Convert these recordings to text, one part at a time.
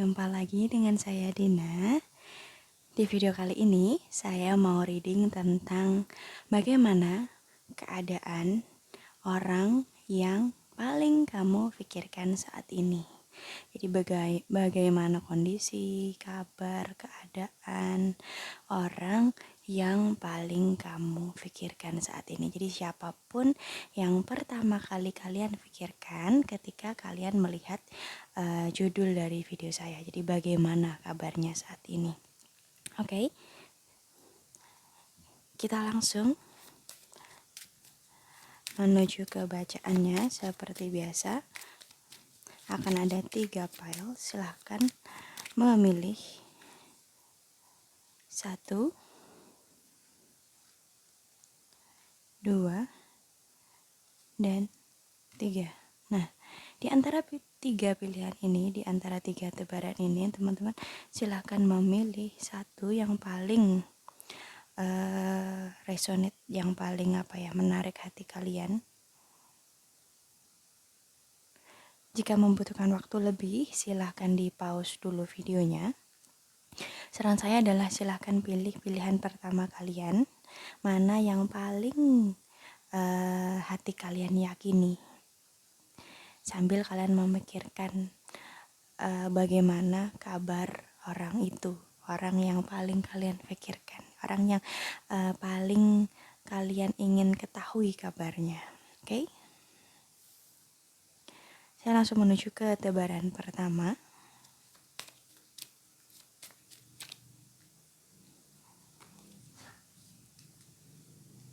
Jumpa lagi dengan saya Dina. Di video kali ini saya mau reading tentang bagaimana keadaan orang yang paling kamu pikirkan saat ini. Jadi bagaimana kondisi, kabar, keadaan orang yang paling kamu pikirkan saat ini. Jadi siapapun yang pertama kali kalian pikirkan ketika kalian melihat judul dari video saya. Jadi bagaimana kabarnya saat ini. Oke. Kita langsung menuju ke bacaannya seperti biasa. Akan ada 3 file, silahkan memilih 1, 2, dan 3. Nah, di antara 3 pilihan ini, di antara 3 tebaran ini, teman-teman silahkan memilih satu yang paling resonate, yang paling menarik hati kalian. Jika membutuhkan waktu lebih, silahkan di pause dulu videonya. Saran saya adalah silahkan pilih pilihan pertama kalian, mana yang paling hati kalian yakini. Sambil kalian memikirkan bagaimana kabar orang itu, orang yang paling kalian pikirkan, orang yang paling kalian ingin ketahui kabarnya. Oke? Saya langsung menuju ke tebaran pertama.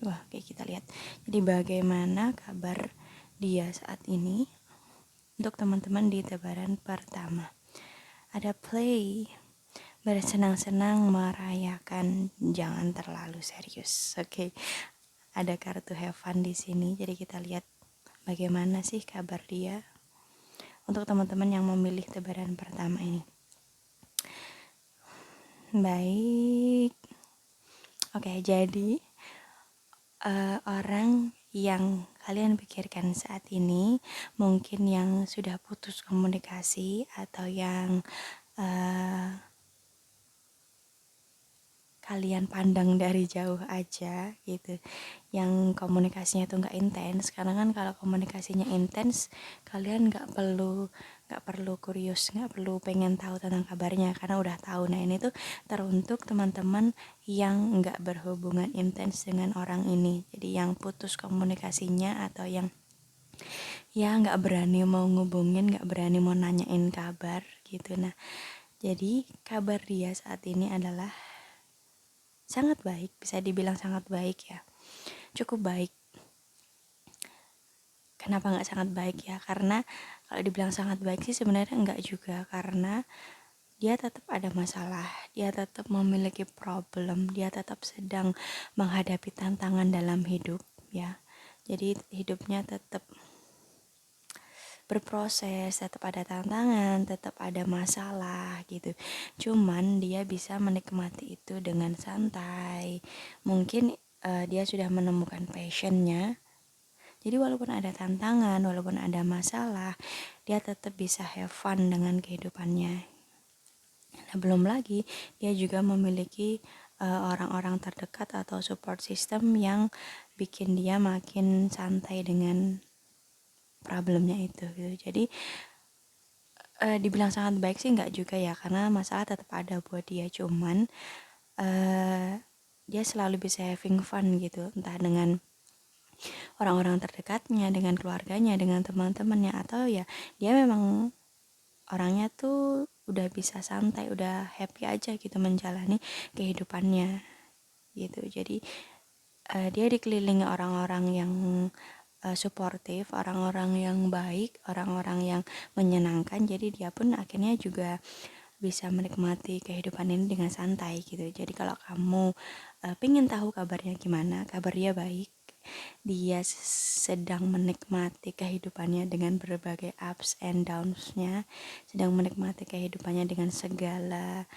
Oke, kita lihat. Jadi bagaimana kabar dia saat ini untuk teman-teman di tebaran pertama. Ada play, bersenang-senang merayakan, jangan terlalu serius. Oke. Ada kartu have fun di sini. Jadi kita lihat bagaimana sih kabar dia untuk teman-teman yang memilih tebaran pertama ini. Baik. Oke, jadi orang yang kalian pikirkan saat ini mungkin yang sudah putus komunikasi atau yang kalian pandang dari jauh aja gitu, yang komunikasinya tuh nggak intens. Karena kan kalau komunikasinya intens, kalian nggak perlu kurius, nggak perlu pengen tahu tentang kabarnya karena udah tahu. Nah, ini tuh teruntuk teman-teman yang nggak berhubungan intens dengan orang ini, jadi yang putus komunikasinya atau yang ya nggak berani mau ngubungin, nggak berani mau nanyain kabar gitu. Nah, jadi kabar dia saat ini adalah sangat baik, bisa dibilang sangat baik ya, cukup baik. Kenapa nggak sangat baik ya? Karena kalau dibilang sangat baik sih sebenarnya enggak juga, karena dia tetap ada masalah, dia tetap memiliki problem, dia tetap sedang menghadapi tantangan dalam hidup ya. Jadi hidupnya tetap berproses, tetap ada tantangan, tetap ada masalah gitu. Cuman dia bisa menikmati itu dengan santai. Mungkin dia sudah menemukan passionnya. Jadi walaupun ada tantangan, walaupun ada masalah, dia tetap bisa have fun dengan kehidupannya. Nah, belum lagi dia juga memiliki orang-orang terdekat atau support system yang bikin dia makin santai dengan problemnya itu gitu. Jadi dibilang sangat baik sih enggak juga ya, karena masalah tetap ada buat dia. Cuman dia selalu bisa having fun gitu, entah dengan orang-orang terdekatnya, dengan keluarganya, dengan teman-temannya, atau ya dia memang orangnya tuh udah bisa santai, udah happy aja gitu menjalani kehidupannya gitu. Jadi dia dikelilingi orang-orang yang suportif, orang-orang yang baik, orang-orang yang menyenangkan. Jadi dia pun akhirnya juga bisa menikmati kehidupan ini dengan santai gitu. Jadi kalau kamu pengen tahu kabarnya gimana, kabar dia baik. Dia sedang menikmati kehidupannya dengan berbagai ups and downs-nya, sedang menikmati kehidupannya dengan segala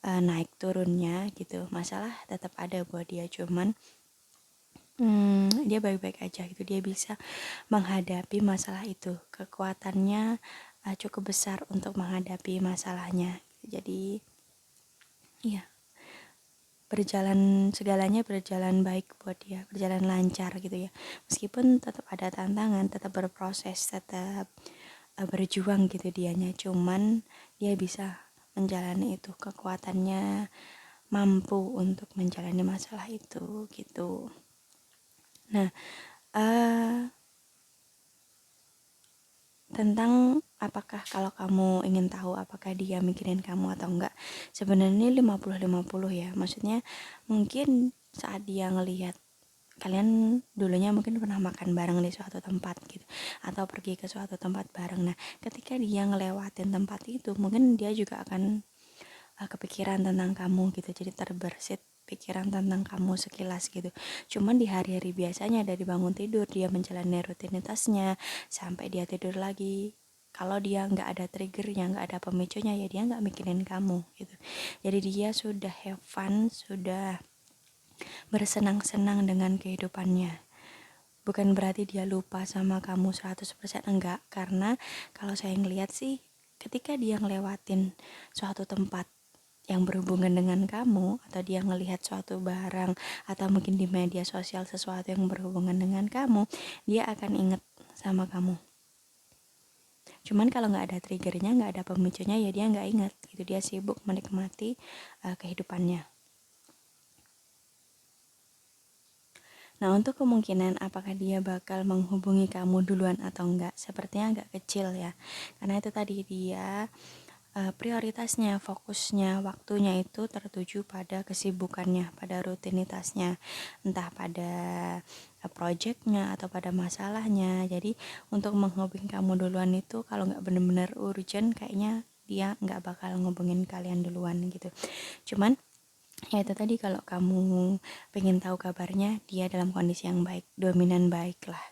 naik turunnya gitu. Masalah tetap ada buat dia, cuman dia baik-baik aja gitu. Dia bisa menghadapi masalah itu. Kekuatannya cukup besar untuk menghadapi masalahnya. Jadi ya, segalanya berjalan baik buat dia, berjalan lancar gitu ya. Meskipun tetap ada tantangan, tetap berproses, tetap berjuang gitu dianya, cuman dia bisa menjalani itu, kekuatannya mampu untuk menjalani masalah itu gitu. Nah, tentang apakah kalau kamu ingin tahu apakah dia mikirin kamu atau enggak, sebenarnya 50-50 ya. Maksudnya mungkin saat dia ngelihat kalian dulunya mungkin pernah makan bareng di suatu tempat gitu, atau pergi ke suatu tempat bareng. Nah, ketika dia ngelewatin tempat itu, mungkin dia juga akan kepikiran tentang kamu gitu, jadi terbersit pikiran tentang kamu sekilas gitu. Cuman di hari-hari biasanya, dari bangun tidur dia menjalani rutinitasnya sampai dia tidur lagi, kalau dia nggak ada triggernya, nggak ada pemicunya, ya dia nggak mikirin kamu gitu. Jadi dia sudah have fun, sudah bersenang-senang dengan kehidupannya. Bukan berarti dia lupa sama kamu 100%, enggak. Karena kalau saya ngeliat sih, ketika dia ngelewatin suatu tempat yang berhubungan dengan kamu, atau dia ngelihat suatu barang, atau mungkin di media sosial sesuatu yang berhubungan dengan kamu, dia akan inget sama kamu. Cuman kalau nggak ada triggernya, nggak ada pemicunya, ya dia nggak inget gitu. Dia sibuk menikmati kehidupannya. Nah, untuk kemungkinan apakah dia bakal menghubungi kamu duluan atau enggak, sepertinya agak kecil ya. Karena itu tadi dia prioritasnya, fokusnya, waktunya itu tertuju pada kesibukannya, pada rutinitasnya, entah pada projectnya atau pada masalahnya. Jadi untuk menghubungi kamu duluan itu kalau nggak bener-bener urgent, kayaknya dia nggak bakal ngubungin kalian duluan gitu. Cuman ya itu tadi, kalau kamu pengen tahu kabarnya, dia dalam kondisi yang baik, dominan baik lah.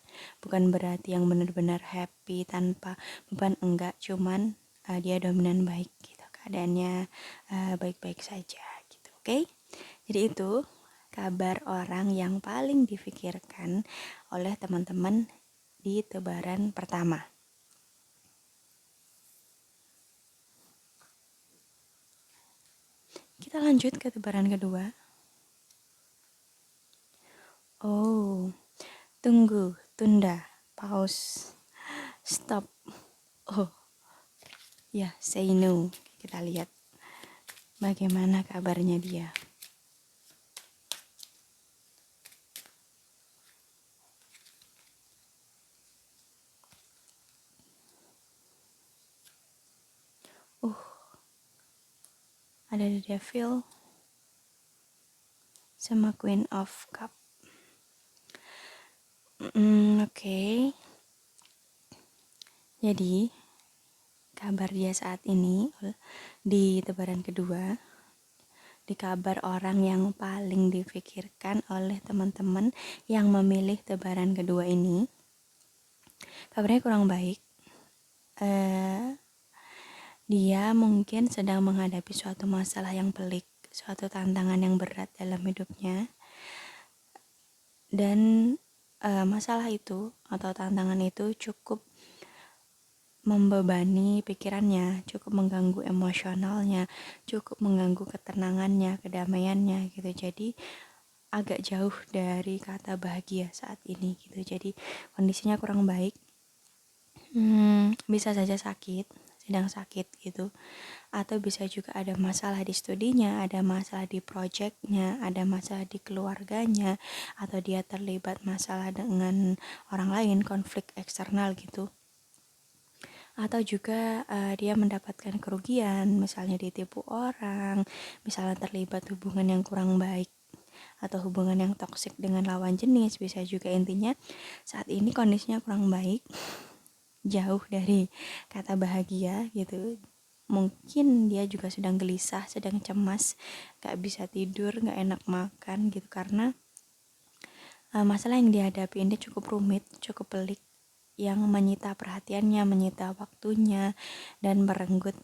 Bukan berarti yang benar-benar happy tanpa beban, enggak, cuman dia dominan baik gitu, keadaannya baik-baik saja gitu. Oke? Jadi itu kabar orang yang paling difikirkan oleh teman-teman di tebaran pertama. Kita lanjut ke tebaran kedua. Oh, tunggu, tunda, pause, stop. Oh, ya, say no. Kita lihat bagaimana kabarnya dia. Ada the devil sama Queen of Cup. Oke. Jadi kabar dia saat ini di tebaran kedua, di kabar orang yang paling difikirkan oleh teman-teman yang memilih tebaran kedua ini, kabarnya kurang baik. Dia mungkin sedang menghadapi suatu masalah yang pelik, suatu tantangan yang berat dalam hidupnya. Dan masalah itu atau tantangan itu cukup membebani pikirannya, cukup mengganggu emosionalnya, cukup mengganggu ketenangannya, kedamaiannya gitu. Jadi agak jauh dari kata bahagia saat ini gitu. Jadi kondisinya kurang baik. Bisa saja sakit, sedang sakit gitu, atau bisa juga ada masalah di studinya, ada masalah di projectnya, ada masalah di keluarganya, atau dia terlibat masalah dengan orang lain, konflik eksternal gitu, atau juga dia mendapatkan kerugian, misalnya ditipu orang, misalnya terlibat hubungan yang kurang baik atau hubungan yang toksik dengan lawan jenis. Bisa juga, intinya saat ini kondisinya kurang baik, jauh dari kata bahagia gitu. Mungkin dia juga sedang gelisah, sedang cemas, gak bisa tidur, gak enak makan gitu, karena masalah yang dihadapi ini cukup rumit, cukup pelik, yang menyita perhatiannya, menyita waktunya, dan merenggut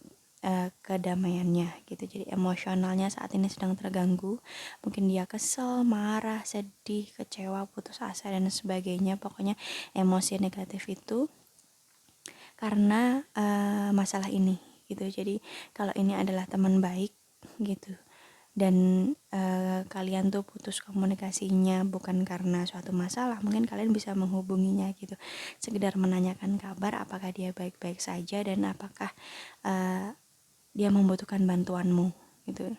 kedamaiannya gitu. Jadi emosionalnya saat ini sedang terganggu. Mungkin dia kesel, marah, sedih, kecewa, putus asa, dan sebagainya. Pokoknya emosi negatif itu karena masalah ini gitu. Jadi kalau ini adalah teman baik gitu, dan kalian tuh putus komunikasinya bukan karena suatu masalah, mungkin kalian bisa menghubunginya gitu, sekedar menanyakan kabar, apakah dia baik-baik saja dan apakah dia membutuhkan bantuanmu gitu.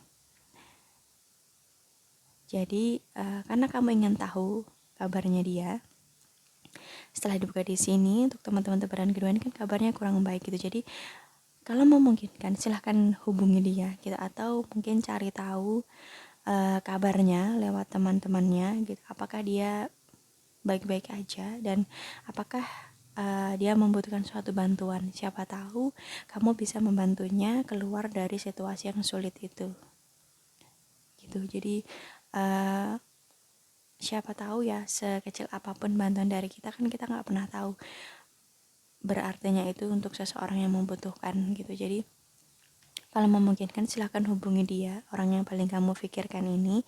Jadi karena kamu ingin tahu kabarnya dia, setelah dibuka di sini untuk teman-teman tebaran kedua ini kan kabarnya kurang baik gitu. Jadi kalau memungkinkan silahkan hubungi dia gitu, atau mungkin cari tahu kabarnya lewat teman-temannya gitu, apakah dia baik-baik aja dan apakah dia membutuhkan suatu bantuan. Siapa tahu kamu bisa membantunya keluar dari situasi yang sulit itu gitu. Jadi siapa tahu ya, sekecil apapun bantuan dari kita kan kita nggak pernah tahu berartinya itu untuk seseorang yang membutuhkan gitu. Jadi kalau memungkinkan silahkan hubungi dia, orang yang paling kamu pikirkan ini,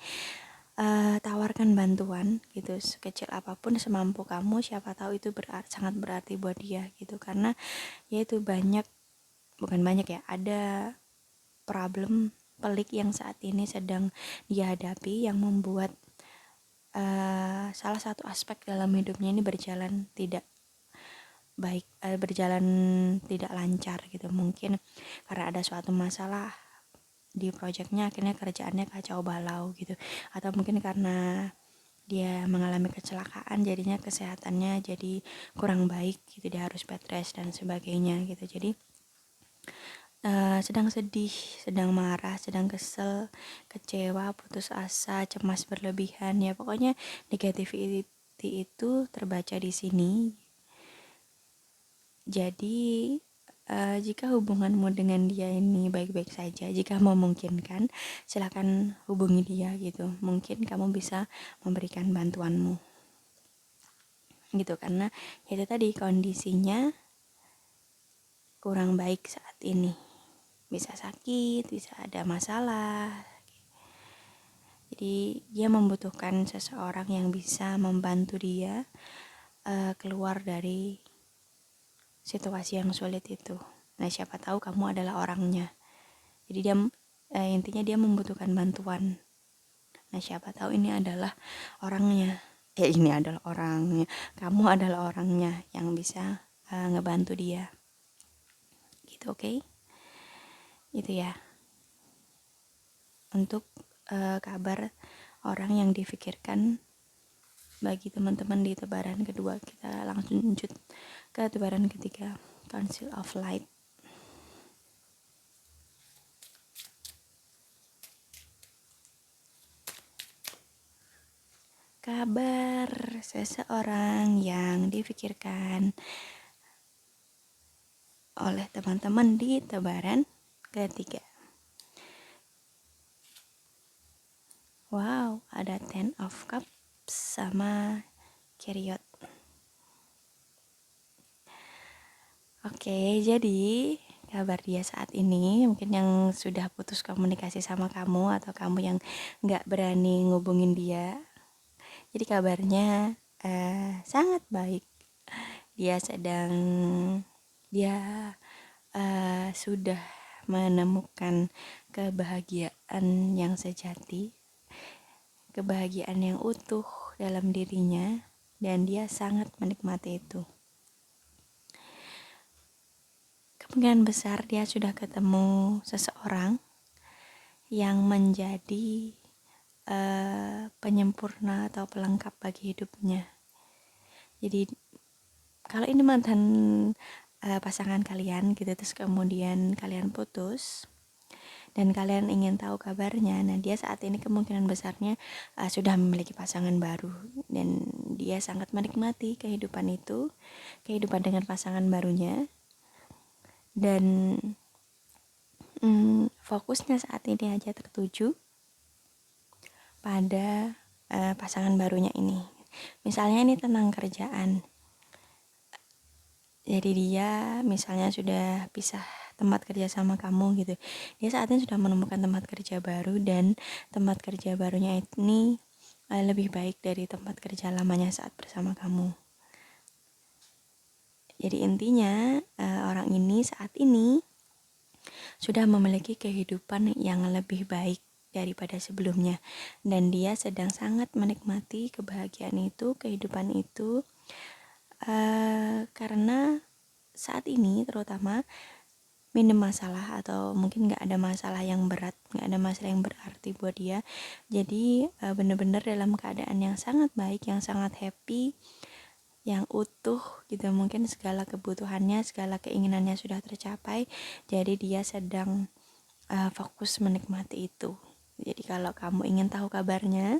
tawarkan bantuan gitu, sekecil apapun semampu kamu, siapa tahu itu sangat berarti buat dia gitu. Karena ya itu bukan banyak ya, ada problem pelik yang saat ini sedang dihadapi yang membuat salah satu aspek dalam hidupnya ini berjalan tidak baik, berjalan tidak lancar gitu. Mungkin karena ada suatu masalah di proyeknya, akhirnya kerjaannya kacau balau gitu, atau mungkin karena dia mengalami kecelakaan jadinya kesehatannya jadi kurang baik gitu, dia harus bed rest dan sebagainya gitu. Jadi sedang sedih, sedang marah, sedang kesel, kecewa, putus asa, cemas berlebihan, ya pokoknya negativity itu terbaca di sini. Jadi jika hubunganmu dengan dia ini baik-baik saja, jika memungkinkan, silakan hubungi dia gitu. Mungkin kamu bisa memberikan bantuanmu gitu, karena itu tadi kondisinya kurang baik saat ini. Bisa sakit, bisa ada masalah. Jadi dia membutuhkan seseorang yang bisa membantu dia keluar dari situasi yang sulit itu. Nah, siapa tahu kamu adalah orangnya. Jadi dia intinya dia membutuhkan bantuan. Nah, siapa tahu ini adalah orangnya. Ini adalah orangnya. Kamu adalah orangnya yang bisa ngebantu dia. Gitu, oke? Okay? Itu ya. Untuk kabar orang yang difikirkan bagi teman-teman di tebaran kedua. Kita langsung lanjut ke tebaran ketiga, Council of Light. Kabar seseorang yang difikirkan oleh teman-teman di tebaran ketiga. Wow, ada Ten of Cups sama Chariot. Oke, jadi kabar dia saat ini, mungkin yang sudah putus komunikasi sama kamu atau kamu yang gak berani ngubungin dia, jadi kabarnya sangat baik. Dia sudah menemukan kebahagiaan yang sejati, kebahagiaan yang utuh dalam dirinya, dan dia sangat menikmati itu. Kemungkinan besar dia sudah ketemu seseorang yang menjadi penyempurna atau pelengkap bagi hidupnya. Jadi kalau ini mantan pasangan kalian gitu, terus kemudian kalian putus dan kalian ingin tahu kabarnya, nah dia saat ini kemungkinan besarnya sudah memiliki pasangan baru dan dia sangat menikmati kehidupan itu, kehidupan dengan pasangan barunya, dan fokusnya saat ini aja tertuju pada pasangan barunya ini. Misalnya ini tentang kerjaan, jadi dia misalnya sudah pisah tempat kerja sama kamu gitu, dia saat ini sudah menemukan tempat kerja baru dan tempat kerja barunya ini lebih baik dari tempat kerja lamanya saat bersama kamu. Jadi intinya orang ini saat ini sudah memiliki kehidupan yang lebih baik daripada sebelumnya, dan dia sedang sangat menikmati kebahagiaan itu, kehidupan itu, karena saat ini terutama minim masalah, atau mungkin gak ada masalah yang berat, gak ada masalah yang berarti buat dia. Jadi benar-benar dalam keadaan yang sangat baik, yang sangat happy, yang utuh gitu. Mungkin segala kebutuhannya, segala keinginannya sudah tercapai. Jadi dia sedang fokus menikmati itu. Jadi kalau kamu ingin tahu kabarnya,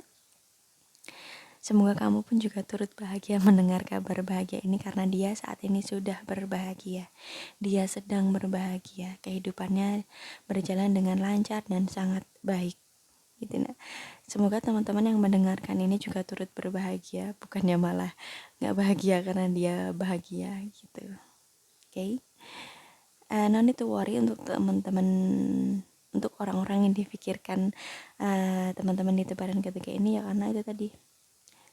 semoga kamu pun juga turut bahagia mendengar kabar bahagia ini, karena dia saat ini sudah berbahagia. Dia sedang berbahagia, kehidupannya berjalan dengan lancar dan sangat baik. Gitu, nah. Semoga teman-teman yang mendengarkan ini juga turut berbahagia, bukannya malah gak bahagia karena dia bahagia gitu. Okay? No need to worry untuk teman-teman, untuk orang-orang yang dipikirkan teman-teman di tebaran ketiga ini ya, karena itu tadi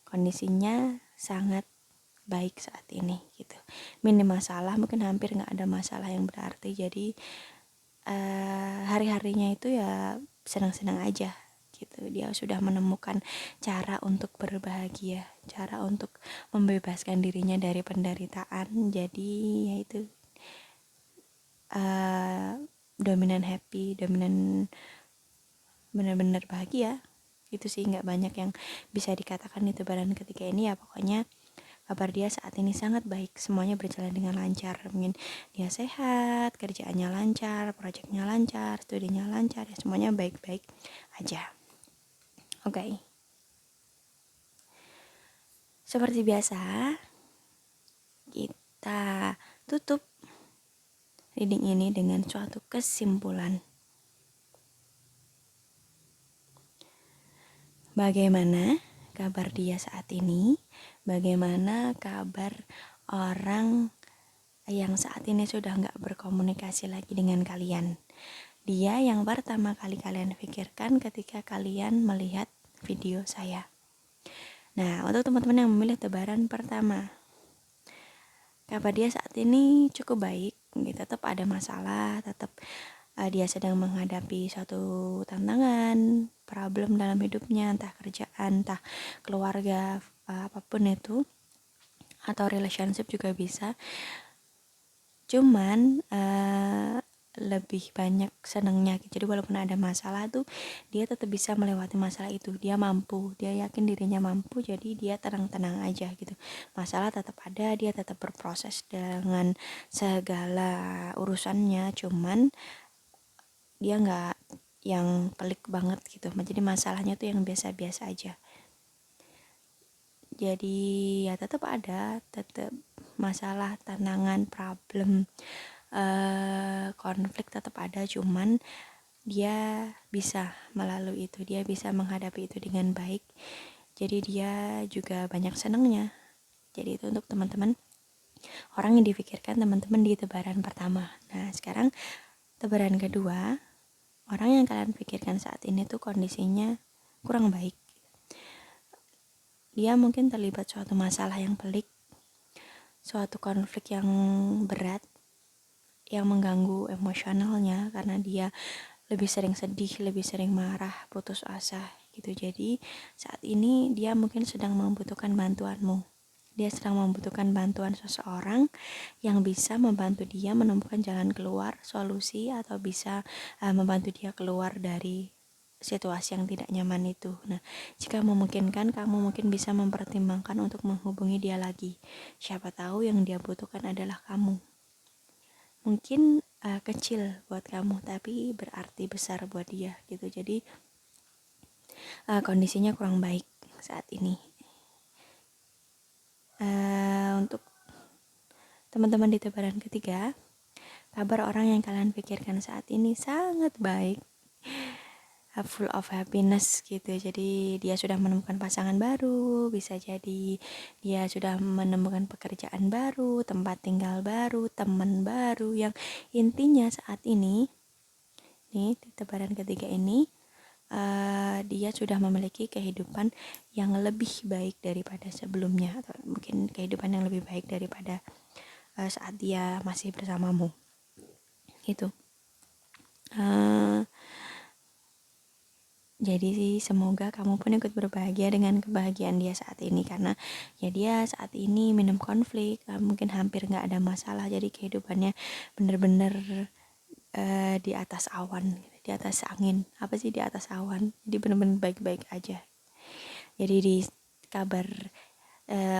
kondisinya sangat baik saat ini gitu. Minim masalah, mungkin hampir nggak ada masalah yang berarti. Jadi hari-harinya itu ya senang-senang aja gitu. Dia sudah menemukan cara untuk berbahagia, cara untuk membebaskan dirinya dari penderitaan. Jadi ya itu dominan happy, dominan benar-benar bahagia. Itu sih, nggak banyak yang bisa dikatakan di tebaran ketiga ini ya. Pokoknya kabar dia saat ini sangat baik, semuanya berjalan dengan lancar. Mungkin dia sehat, kerjaannya lancar, proyeknya lancar, studinya lancar, ya semuanya baik-baik aja. Oke. Seperti biasa, kita tutup reading ini dengan suatu kesimpulan. Bagaimana kabar dia saat ini? Bagaimana kabar orang yang saat ini sudah nggak berkomunikasi lagi dengan kalian? Dia yang pertama kali kalian pikirkan ketika kalian melihat video saya. Nah, untuk teman-teman yang memilih tebaran pertama, kabar dia saat ini cukup baik, gitu. Tetap ada masalah, tetap dia sedang menghadapi suatu tantangan, problem dalam hidupnya, entah kerjaan, entah keluarga, apapun itu, atau relationship juga bisa. Cuman lebih banyak senangnya. Jadi walaupun ada masalah tuh, dia tetap bisa melewati masalah itu. Dia mampu, dia yakin dirinya mampu, jadi dia tenang-tenang aja gitu. Masalah tetap ada, dia tetap berproses dengan segala urusannya. Cuman dia nggak yang pelik banget gitu. Jadi masalahnya tuh yang biasa-biasa aja. Jadi ya tetap ada, tetap masalah, tantangan, problem, konflik tetap ada. Cuman dia bisa melalui itu, dia bisa menghadapi itu dengan baik. Jadi dia juga banyak senangnya. Jadi itu untuk teman-teman orang yang difikirkan teman-teman di tebaran pertama. Nah sekarang tebaran kedua, orang yang kalian pikirkan saat ini tuh kondisinya kurang baik. Dia mungkin terlibat suatu masalah yang pelik, suatu konflik yang berat, yang mengganggu emosionalnya, karena dia lebih sering sedih, lebih sering marah, putus asa gitu. Jadi saat ini dia mungkin sedang membutuhkan bantuanmu. Dia sedang membutuhkan bantuan seseorang yang bisa membantu dia menemukan jalan keluar, solusi, atau bisa membantu dia keluar dari situasi yang tidak nyaman itu. Nah, jika memungkinkan, kamu mungkin bisa mempertimbangkan untuk menghubungi dia lagi. Siapa tahu yang dia butuhkan adalah kamu. Mungkin kecil buat kamu, tapi berarti besar buat dia gitu. Jadi kondisinya kurang baik saat ini. Untuk teman-teman di tebaran ketiga, kabar orang yang kalian pikirkan saat ini sangat baik, full of happiness gitu. Jadi dia sudah menemukan pasangan baru, bisa jadi dia sudah menemukan pekerjaan baru, tempat tinggal baru, teman baru, yang intinya saat ini nih di tebaran ketiga ini dia sudah memiliki kehidupan yang lebih baik daripada sebelumnya, atau mungkin kehidupan yang lebih baik daripada saat dia masih bersamamu gitu. Jadi sih semoga kamu pun ikut berbahagia dengan kebahagiaan dia saat ini, karena ya dia saat ini minim konflik, mungkin hampir nggak ada masalah, jadi kehidupannya bener-bener di atas awan, di atas angin, apa sih, di atas awan, jadi bener-bener baik-baik aja. Jadi di kabar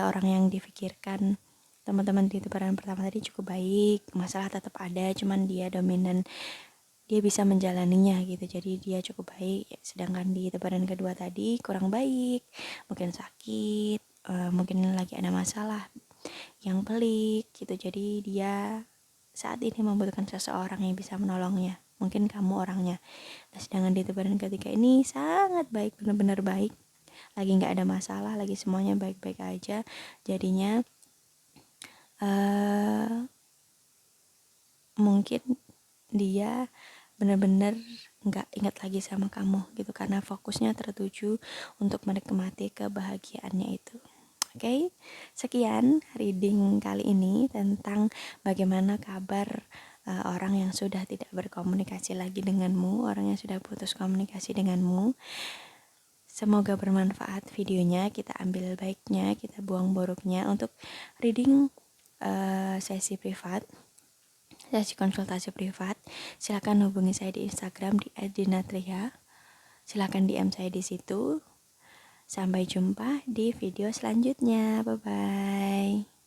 orang yang difikirkan teman-teman di tebaran pertama tadi cukup baik, masalah tetap ada, cuman dia dominan, dia bisa menjalaninya gitu, jadi dia cukup baik. Sedangkan di tebaran kedua tadi kurang baik, mungkin sakit, mungkin lagi ada masalah yang pelik gitu, jadi dia saat ini membutuhkan seseorang yang bisa menolongnya, mungkin kamu orangnya. Nah, sedangkan di tebaran ketiga ini sangat baik, benar-benar baik, lagi nggak ada masalah, lagi semuanya baik-baik aja. Jadinya mungkin dia benar-benar nggak ingat lagi sama kamu gitu, karena fokusnya tertuju untuk menikmati kebahagiaannya itu. Oke, sekian reading kali ini tentang bagaimana kabar orang yang sudah tidak berkomunikasi lagi denganmu, orang yang sudah putus komunikasi denganmu. Semoga bermanfaat videonya, kita ambil baiknya, kita buang buruknya. Untuk reading sesi privat, sesi konsultasi privat, silakan hubungi saya di Instagram di @dinatria. Silakan DM saya di situ. Sampai jumpa di video selanjutnya. Bye bye.